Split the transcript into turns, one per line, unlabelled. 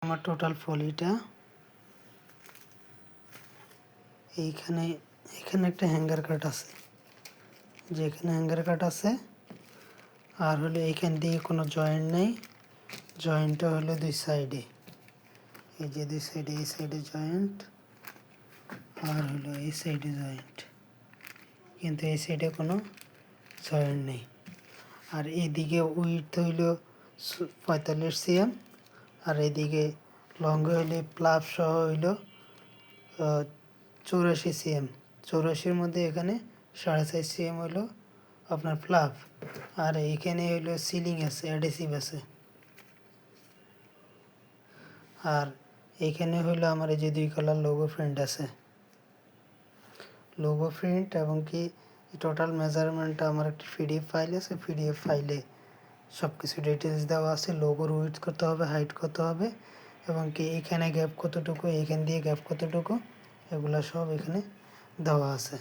আমার টোটাল পলিটা এইখানে একটা হ্যাঙ্গার কাট আছে, যেখানে হ্যাঙ্গার কাট আছে। আর হলো এইখান দিয়ে কোনো জয়েন্ট নেই, জয়েন্টটা হলো দুই সাইডে, এই যে দুই সাইডে, এই সাইডে জয়েন্ট আর হলো এই সাইডে জয়েন্ট, কিন্তু এই সাইডে কোনো জয়েন্ট নেই। আর এইদিকে উইডথ হইল 45 সিএম, আর এদিকে লং হইলে প্লাব সহ হইল 84 সিএম। 84-র মধ্যে এখানে 4.5 সিএম হইল আপনার প্লাব, আর এইখানে হইল সিলিং আছে, অ্যাডহেসিভ আছে। আর এইখানে হইল আমার এই যে 2 কালার লোগো প্রিন্ট আছে, লোগো প্রিন্ট, এবং কি টোটাল মেজারমেন্টটা আমার একটা পিডিএফ ফাইল আছে, পিডিএফ ফাইলে সব কিছু ডিটেলস দেওয়া আছে। লোগোর উইডথ কত হবে, হাইট কত হবে, এবং কি এখানে গ্যাপ কতটুকু, এইখান দিয়ে গ্যাপ কতটুকু, এগুলো সব এখানে দেওয়া আছে।